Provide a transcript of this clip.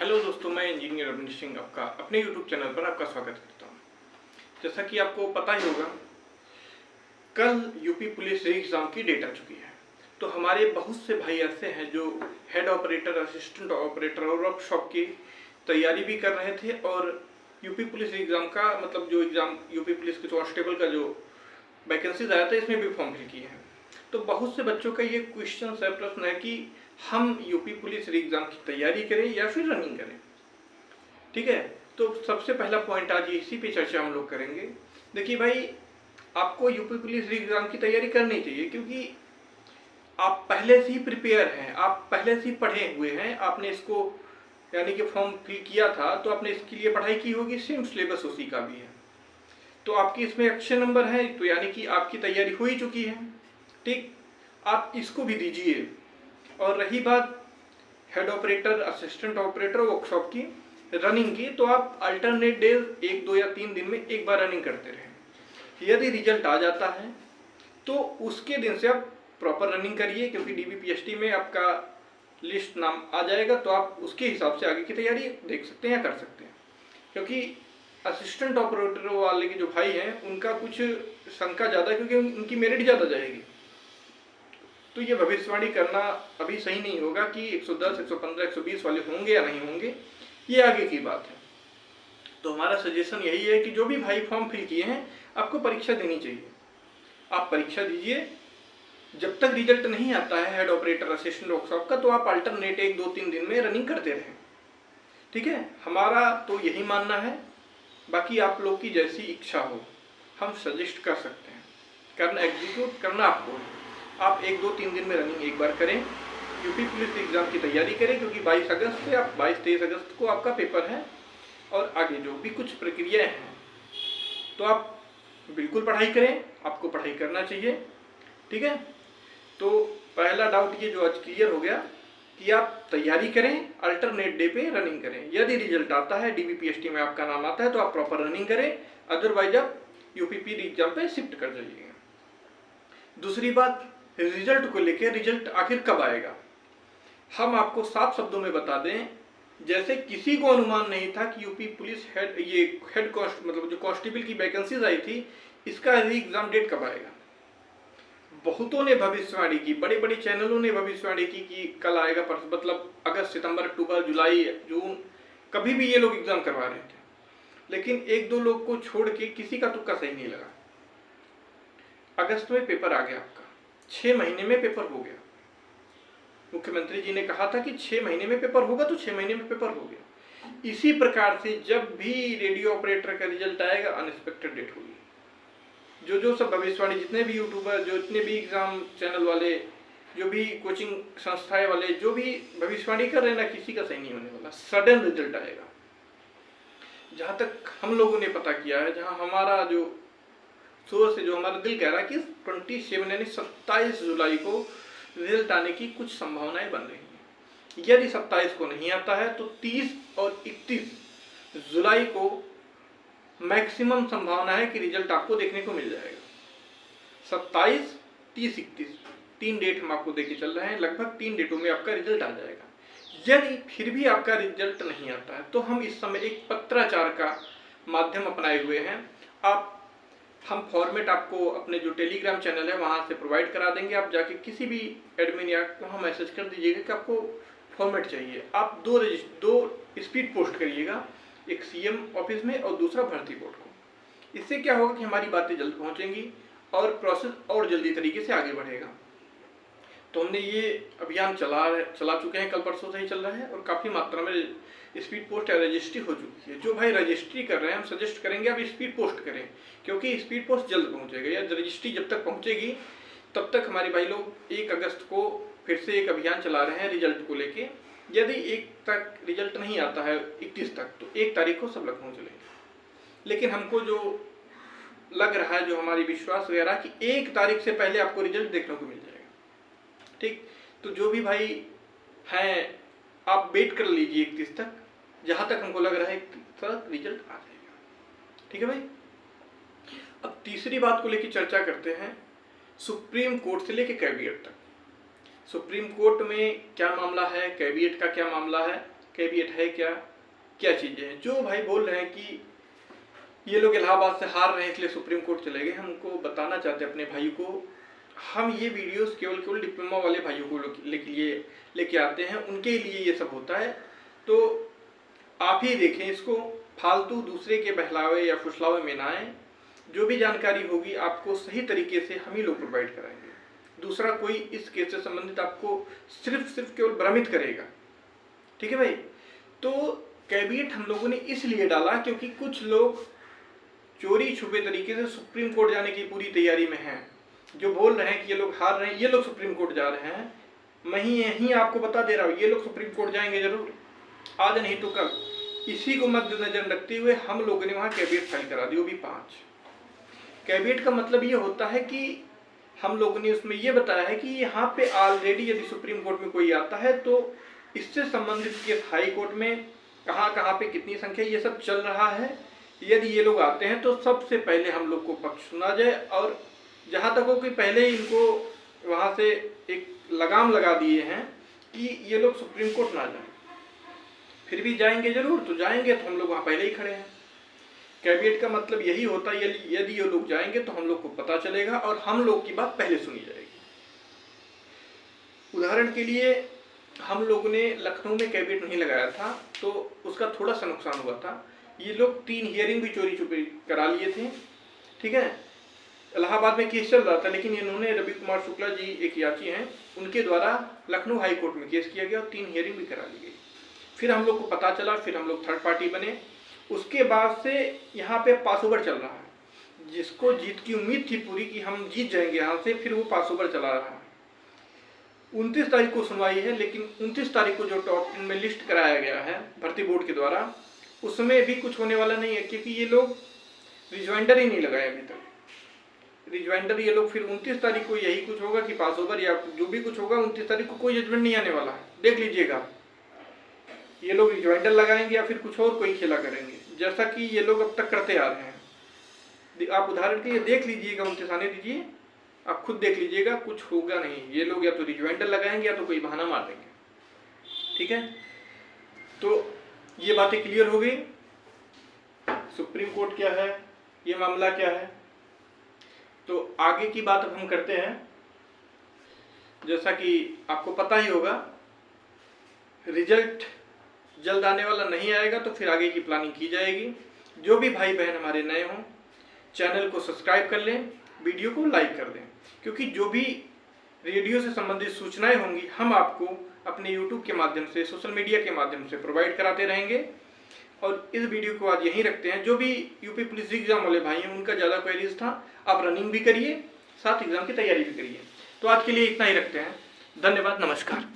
Hello दोस्तों, मैं engineer Awanish Singh आपका अपने यूट्यूब चैनल पर आपका स्वागत करता हूं। जैसा कि आपको पता ही होगा, कल यूपी पुलिस एग्जाम की डेट आ चुकी है। तो हमारे बहुत से भाई ऐसे हैं जो हेड ऑपरेटर, असिस्टेंट ऑपरेटर और वर्कशॉप की तैयारी भी कर रहे थे और यूपी पुलिस एग्जाम का मतलब जो एग्जाम यूपी पुलिस के कांस्टेबल का जो वैकेंसीज आया था इसमें भी फॉर्म फिल किए हैं। तो बहुत से बच्चों का ये प्रश्न है कि हम यूपी पुलिस एग्जाम की तैयारी करें या फिर रनिंग करें। ठीक है, तो सबसे पहला पॉइंट आज इसी पे चर्चा हम लोग करेंगे। देखिए भाई, आपको यूपी पुलिस एग्जाम की तैयारी करनी चाहिए क्योंकि आप पहले से ही प्रिपेयर हैं, आप पहले से ही पढ़े हुए हैं। आपने इसको यानी कि फॉर्म फिल किया था तो आपने इसके लिए पढ़ाई की होगी, सेम सिलेबस उसी का भी है, तो आपकी इसमें अच्छे नंबर हैं, तो यानी कि आपकी तैयारी हो ही चुकी है। ठीक, आप इसको भी दीजिए। और रही बात head operator, assistant operator, workshop की रनिंग की, तो आप अल्टरनेट डेज 1, 2 या 3 दिन में एक बार रनिंग करते रहें। यदि रिजल्ट आ जाता है तो उसके दिन से आप प्रॉपर रनिंग करिए क्योंकि डीबीपीएसटी में आपका लिस्ट नाम आ जाएगा, तो आप उसके हिसाब से आगे की तैयारी देख सकते हैं या कर सकते हैं। क्योंकि असिस्टेंट ऑपरेटर वाले के जो भाई हैं उनका कुछ शंका ज़्यादा है क्योंकि उनकी मेरिट ज़्यादा जाएगी। तो ये भविष्यवाणी करना अभी सही नहीं होगा कि 110, 115, 120 वाले होंगे या नहीं होंगे, ये आगे की बात है। तो हमारा सजेशन यही है कि जो भी भाई फॉर्म फिल किए हैं आपको परीक्षा देनी चाहिए। आप परीक्षा दीजिए, जब तक रिजल्ट नहीं आता है हेड ऑपरेटर, असिस्टेंट वर्कशॉप का, तो आप अल्टरनेट 1, 2, 3 दिन में रनिंग करते रहें। ठीक है, हमारा तो यही मानना है। बाकी आप लोग की जैसी इच्छा हो हम सजेस्ट कर सकते हैं, करना एग्जीक्यूट करना आपको है। आप 1, 2, 3 दिन में रनिंग एक बार करें, यूपी पुलिस एग्जाम की तैयारी करें क्योंकि 22 अगस्त से आप 22-23 अगस्त को आपका पेपर है और आगे जो भी कुछ प्रक्रियाएं हैं तो आप बिल्कुल पढ़ाई करें, आपको पढ़ाई करना चाहिए। ठीक है, तो पहला डाउट ये जो आज क्लियर हो गया कि आप तैयारी करें, अल्टरनेट डे पे रनिंग करें। यदि रिजल्ट आता है, डीबीपीएसटी में आपका नाम आता है तो आप प्रॉपर रनिंग करें, अदरवाइज आप यूपीपी एग्जाम पे शिफ्ट कर जाइएगा। दूसरी बात, रिजल्ट को लेकर, रिजल्ट आखिर कब आएगा हम आपको साफ शब्दों में बता दें। जैसे किसी को अनुमान नहीं था कि यूपी पुलिस हेड कॉस्ट मतलब जो कांस्टेबल की वैकेंसीज आई थी, इसका एग्जाम डेट कब आएगा। बहुतों ने भविष्यवाणी की, बड़े बड़े चैनलों ने भविष्यवाणी की कि कल आएगा, मतलब अगस्त, सितंबर, अक्टूबर, जुलाई, जून, कभी भी ये लोग एग्जाम करवा रहे थे। लेकिन 1-2 लोग को छोड़ के किसी का तुक्का सही नहीं लगा। अगस्त में पेपर आ गया आपका, 6 महीने में पेपर हो गया। मुख्यमंत्री जी ने कहा था कि 6 महीने में पेपर होगा, तो 6 महीने में पेपर हो गया। इसी प्रकार से जब भी रेडियो ऑपरेटर का रिजल्ट आएगा, अनएक्सपेक्टेड डेट होगी। जो सब भविष्यवाणी, जितने भी यूट्यूबर, जो जितने भी एग्जाम चैनल वाले, जो भी कोचिंग संस्थाएं वाले, जो भी भविष्यवाणी कर रहे हैं ना, किसी का सही नहीं होने वाला। सडन रिजल्ट आएगा। जहां तक हम लोगों ने पता किया है, जहां हमारा जो सोर्स है, जो हमारा दिल कह रहा है कि 27 यानी 27 जुलाई को रिजल्ट आने की कुछ संभावनाएं बन रही हैं। यदि 27 को नहीं आता है तो 30 और 31 जुलाई को मैक्सिमम संभावना है कि रिजल्ट आपको देखने को मिल जाएगा। 27, 30, 31 3 डेट हम आपको देके चल रहे हैं। लगभग 3 डेटों में आपका रिजल्ट आ जाएगा। यदि फिर भी आपका रिजल्ट नहीं आता है तो हम इस समय एक पत्राचार का माध्यम अपनाए हुए हैं। हम फॉर्मेट आपको अपने जो टेलीग्राम चैनल है वहां से प्रोवाइड करा देंगे। आप जाके किसी भी एडमिन या वहाँ मैसेज कर दीजिएगा कि आपको फॉर्मेट चाहिए। आप दो स्पीड पोस्ट करिएगा, एक सीएम ऑफिस में और दूसरा भर्ती बोर्ड को। इससे क्या होगा कि हमारी बातें जल्द पहुंचेंगी और प्रोसेस और जल्दी तरीके से आगे बढ़ेगा। तो हमने ये अभियान चला चुके हैं, कल परसों से ही चल रहा है और काफ़ी मात्रा में स्पीड पोस्ट या रजिस्ट्री हो चुकी है। जो भाई रजिस्ट्री कर रहे हैं, हम सजेस्ट करेंगे आप स्पीड पोस्ट करें क्योंकि स्पीड पोस्ट जल्द पहुंचेगा। या रजिस्ट्री जब तक पहुंचेगी तब तक हमारे भाई लोग 1 अगस्त को फिर से एक अभियान चला रहे हैं रिजल्ट को लेके। यदि 1 तक रिजल्ट नहीं आता है, 31 तक, तो 1 तारीख को सब लखनऊ चलेंगे। लेकिन हमको जो लग रहा है, जो हमारी विश्वास वगैरह कि 1 तारीख से पहले आपको रिजल्ट देखने को मिल जाएगा। ठीक, तो जो भी भाई हैं आप वेट कर लीजिए 31 तक। जहां तक हमको लग रहा है 31 तक रिजल्ट आ जाएगा। ठीक है भाई, अब तीसरी बात को लेकर चर्चा करते हैं, सुप्रीम कोर्ट से लेकर कैबिनेट तक। सुप्रीम कोर्ट में क्या मामला है, कैबिनेट का क्या मामला है, कैविएट है क्या, क्या चीज़ें हैं। जो भाई बोल रहे हैं कि ये लोग इलाहाबाद से हार रहे हैं इसलिए सुप्रीम कोर्ट चले गए, हम उनको बताना चाहते हैं अपने भाई को, हम ये वीडियोस केवल डिप्लोमा वाले भाइयों को लेके आते हैं, उनके लिए ये सब होता है। तो आप ही देखें इसको, फालतू दूसरे के बहलावे या फुसलावे में ना आए। जो भी जानकारी होगी आपको सही तरीके से हम ही लोग प्रोवाइड कराएंगे। दूसरा कोई इस केस से संबंधित आपको सिर्फ केवल भ्रमित करेगा। ठीक है भाई। तो कैविएट हम लोगों ने इसलिए डाला क्योंकि कुछ लोग चोरी छुपे तरीके से सुप्रीम कोर्ट जाने की पूरी तैयारी में हैं, जो बोल रहे हैं कि ये लोग हार रहे हैं, ये लोग सुप्रीम कोर्ट जा रहे हैं। मैं यहीं आपको बता दे रहा हूँ, ये लोग सुप्रीम कोर्ट जाएंगे जरूर, आज नहीं तो कल। इसी को मद्देनजर रखते हुए हम लोगों ने वहाँ कैविएट फाइल करा दी, वो भी 5। कैविएट का मतलब ये होता है कि हम लोगों ने उसमें ये बताया है कि यहाँ पे ऑलरेडी यदि सुप्रीम कोर्ट में कोई आता है तो इससे संबंधित केस हाई कोर्ट में कहाँ पे कितनी संख्या, ये सब चल रहा है। यदि ये लोग आते हैं तो सबसे पहले हम लोग को पक्ष सुना जाए, और जहाँ तक हो कि पहले ही इनको वहाँ से एक लगाम लगा दिए हैं कि ये लोग सुप्रीम कोर्ट ना जाएं। फिर भी जाएंगे जरूर, तो जाएंगे तो हम लोग वहाँ पहले ही खड़े हैं। कैविएट का मतलब यही होता है, यदि ये लोग जाएंगे तो हम लोग को पता चलेगा और हम लोग की बात पहले सुनी जाएगी। उदाहरण के लिए हम लोगों ने लखनऊ में कैविएट नहीं लगाया था तो उसका थोड़ा सा नुकसान हुआ था। ये लोग 3 हियरिंग भी चोरी छुपे करा लिए थे। ठीक है, इलाहाबाद में केस चल रहा था, लेकिन इन्होंने रवि कुमार शुक्ला जी एक याची हैं, उनके द्वारा लखनऊ हाई कोर्ट में केस किया गया और 3 हियरिंग भी करा ली गई। फिर हम लोग को पता चला, फिर हम लोग थर्ड पार्टी बने। उसके बाद से यहाँ पे पास ओवर चल रहा है। जिसको जीत की उम्मीद थी पूरी कि हम जीत जाएंगे यहाँ से, फिर वो पास ओवर चला रहा है। 29 तारीख को सुनवाई है, लेकिन 29 तारीख को जो टॉप 10 में लिस्ट कराया गया है भर्ती बोर्ड के द्वारा, उसमें भी कुछ होने वाला नहीं है, क्योंकि ये लोग रिज्वाइंडर ही नहीं लगाए अभी तक। रिज्वाइंडर ये लोग फिर 29 तारीख को यही कुछ होगा कि पास ओवर या जो भी कुछ होगा, 29 तारीख को कोई जजमेंट नहीं आने वाला है। देख लीजिएगा, ये लोग रिज्वाइंडर लगाएंगे या फिर कुछ और कोई खेला करेंगे, जैसा कि ये लोग अब तक करते आ रहे हैं। आप उदाहरण के लिए देख लीजिएगा, 29 आने दीजिए, आप खुद देख लीजिएगा, कुछ होगा नहीं। ये लोग या तो रिज्वाइंडर लगाएंगे या तो कोई बहाना मार देंगे। ठीक है, तो ये बातें क्लियर हो गई। सुप्रीम कोर्ट क्या है, ये मामला क्या है। तो आगे की बात अब हम करते हैं। जैसा कि आपको पता ही होगा, रिजल्ट जल्द आने वाला नहीं आएगा, तो फिर आगे की प्लानिंग की जाएगी। जो भी भाई बहन हमारे नए हों, चैनल को सब्सक्राइब कर लें, वीडियो को लाइक कर दें, क्योंकि जो भी रेडियो से संबंधित सूचनाएं होंगी हम आपको अपने यूट्यूब के माध्यम से, सोशल मीडिया के माध्यम से प्रोवाइड कराते रहेंगे। और इस वीडियो को आज यहीं रखते हैं। जो भी यूपी पुलिस एग्जाम वाले भाई हैं, उनका ज़्यादा क्वेरीज था, आप रनिंग भी करिए, साथ एग्जाम की तैयारी भी करिए। तो आज के लिए इतना ही रखते हैं। धन्यवाद, नमस्कार।